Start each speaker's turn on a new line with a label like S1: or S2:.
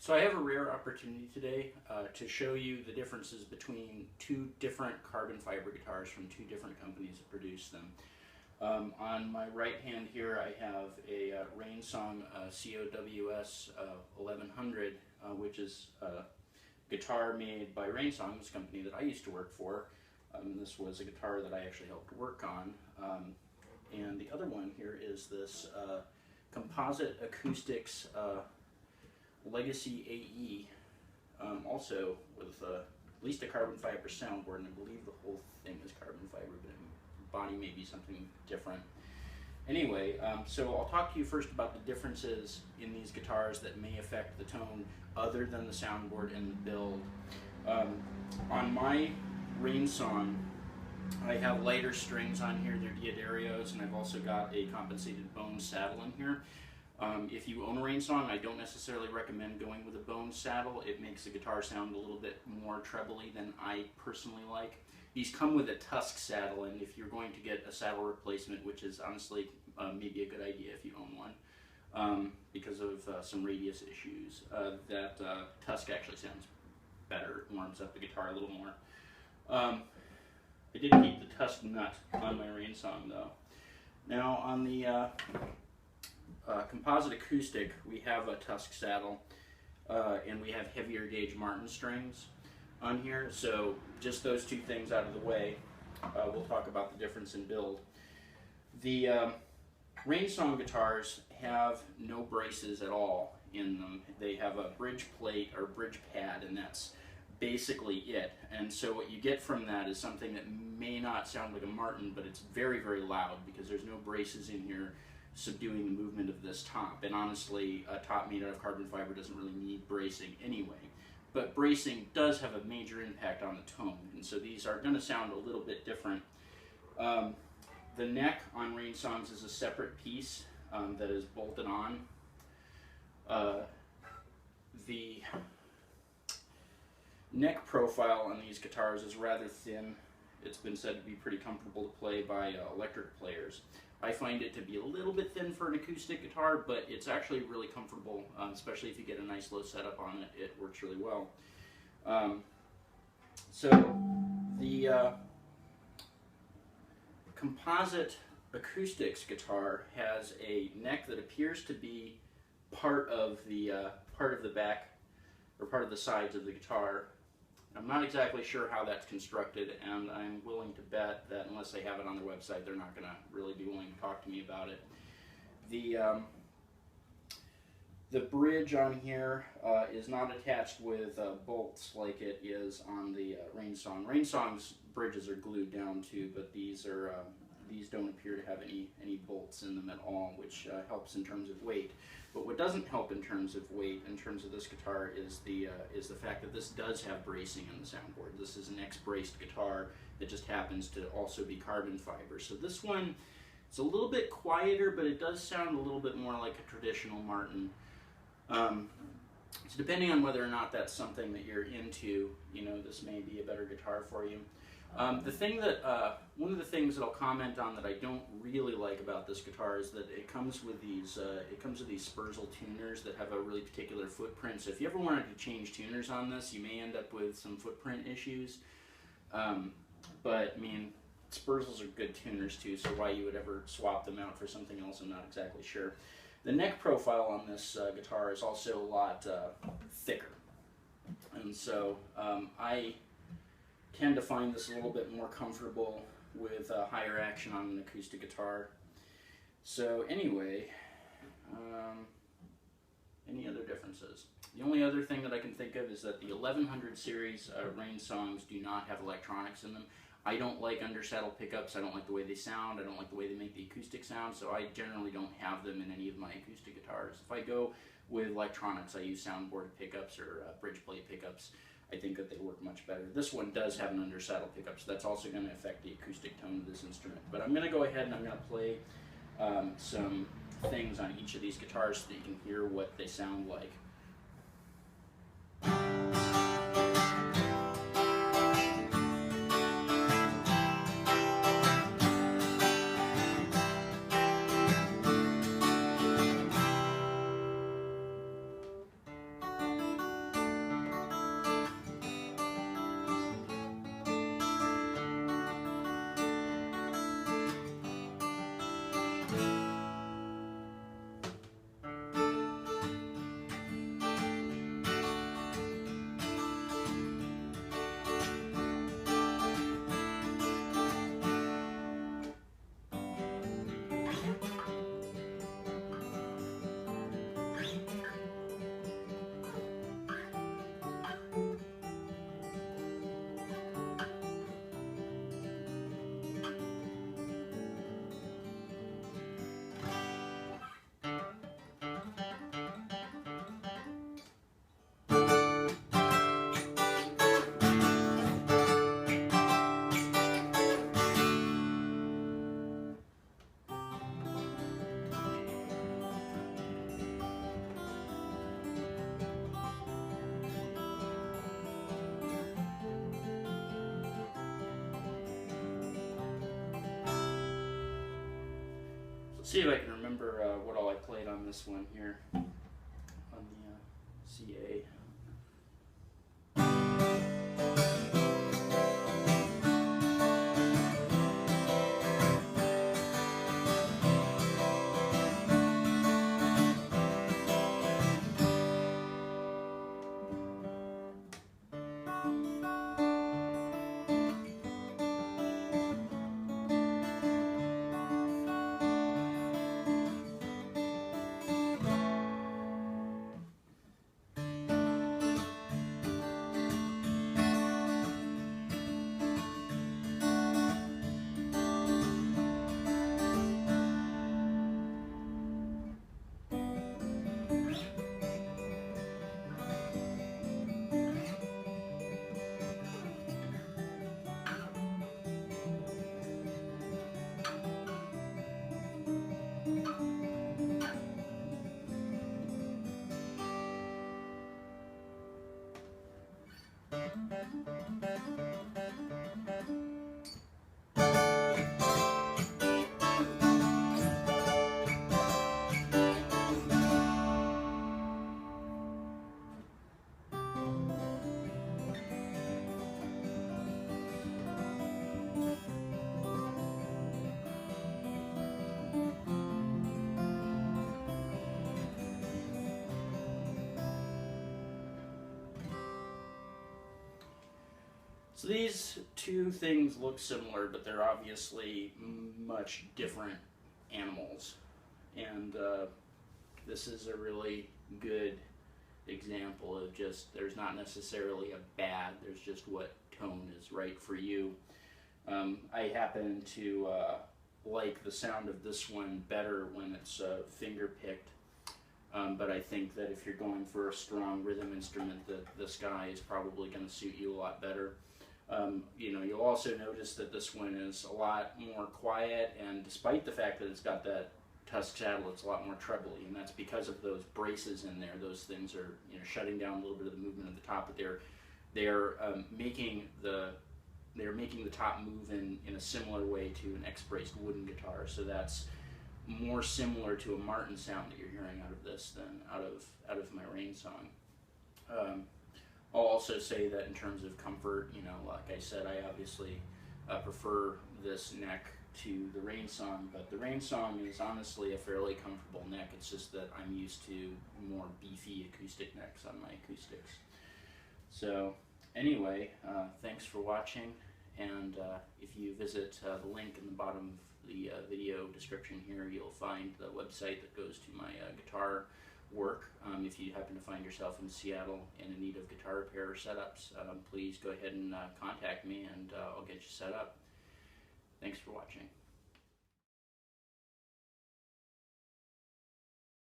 S1: So I have a rare opportunity today to show you the differences between two different carbon fiber guitars from two different companies that produce them. On my right hand here I have a Rainsong COWS-1100, which is a guitar made by Rainsong, this company that I used to work for. This was a guitar that I actually helped work on. And the other one here is this Composite Acoustics Legacy AE, also with at least a carbon fiber soundboard, and I believe the whole thing is carbon fiber, but the body may be something different. Anyway, so I'll talk to you first about the differences in these guitars that may affect the tone other than the soundboard and the build. On my Rainsong, I have lighter strings on here, they're D'Addarios, and I've also got a compensated bone saddle in here. If you own a Rainsong, I don't necessarily recommend going with a bone saddle. It makes the guitar sound a little bit more trebly than I personally like. These come with a Tusq saddle, and if you're going to get a saddle replacement, which is honestly maybe a good idea if you own one, because of some radius issues, that Tusq actually sounds better. It warms up the guitar a little more. I did keep the Tusq nut on my Rainsong though. Now on the Composite Acoustic, we have a Tusq saddle, and we have heavier gauge Martin strings on here. So just those two things out of the way, we'll talk about the difference in build. The Rainsong guitars have no braces at all in them. They have a bridge plate or bridge pad, and that's basically it. And so what you get from that is something that may not sound like a Martin, but it's very, very loud because there's no braces in here subduing the movement of this top. And honestly, a top made out of carbon fiber doesn't really need bracing anyway. But bracing does have a major impact on the tone, and so these are going to sound a little bit different. The neck on Rainsongs is a separate piece that is bolted on. The neck profile on these guitars is rather thin. It's been said to be pretty comfortable to play by electric players. I find it to be a little bit thin for an acoustic guitar, but it's actually really comfortable, especially if you get a nice low setup on it. It works really well. So the Composite Acoustics guitar has a neck that appears to be part of the back or part of the sides of the guitar. I'm not exactly sure how that's constructed, and I'm willing to bet that unless they have it on their website, they're not going to really be willing to talk to me about it. The bridge on here is not attached with bolts like it is on the Rainsong. Rainsong's bridges are glued down too, but these don't appear to have any bolts in them at all, which helps in terms of weight. But what doesn't help in terms of weight, in terms of this guitar, is the fact that this does have bracing in the soundboard. This is an X-braced guitar that just happens to also be carbon fiber. So this one, it's a little bit quieter, but it does sound a little bit more like a traditional Martin. So depending on whether or not that's something that you're into, this may be a better guitar for you. One of the things that I'll comment on that I don't really like about this guitar is that it comes with these Spurzl tuners that have a really particular footprint. So if you ever wanted to change tuners on this, you may end up with some footprint issues. But I mean, Spurzls are good tuners too, so why you would ever swap them out for something else, I'm not exactly sure. The neck profile on this guitar is also a lot thicker, and so I tend to find this a little bit more comfortable with higher action on an acoustic guitar. So anyway, any other differences? The only other thing that I can think of is that the 1100 series Rainsongs do not have electronics in them. I don't like undersaddle pickups. I don't like the way they sound. I don't like the way they make the acoustic sound, so I generally don't have them in any of my acoustic guitars. If I go with electronics, I use soundboard pickups or bridge plate pickups. I think that they work much better. This one does have an undersaddle pickup, so that's also going to affect the acoustic tone of this instrument. But I'm going to go ahead and I'm going to play some things on each of these guitars so that you can hear what they sound like. see if I can remember what all I played on this one here on the CA. So these two things look similar, but they're obviously much different animals. And this is a really good example of just, there's not necessarily a bad, there's just what tone is right for you. I happen to like the sound of this one better when it's finger picked. But I think that if you're going for a strong rhythm instrument, that this guy is probably going to suit you a lot better. You know, you'll also notice that this one is a lot more quiet, and despite the fact that it's got that Tusq saddle, it's a lot more trebly, and that's because of those braces in there. Those things are, you know, shutting down a little bit of the movement at the top, but they're making the top move in a similar way to an X-braced wooden guitar. So that's more similar to a Martin sound that you're hearing out of this than out of my Rainsong. I'll also say that in terms of comfort, you know, like I said, I obviously prefer this neck to the Rainsong, but the Rainsong is honestly a fairly comfortable neck. It's just that I'm used to more beefy acoustic necks on my acoustics. So anyway, thanks for watching, and if you visit the link in the bottom of the video description here, you'll find the website that goes to my guitar work. If you happen to find yourself in Seattle and in need of guitar repair or setups, please go ahead and contact me, and I'll get you set up. Thanks for watching.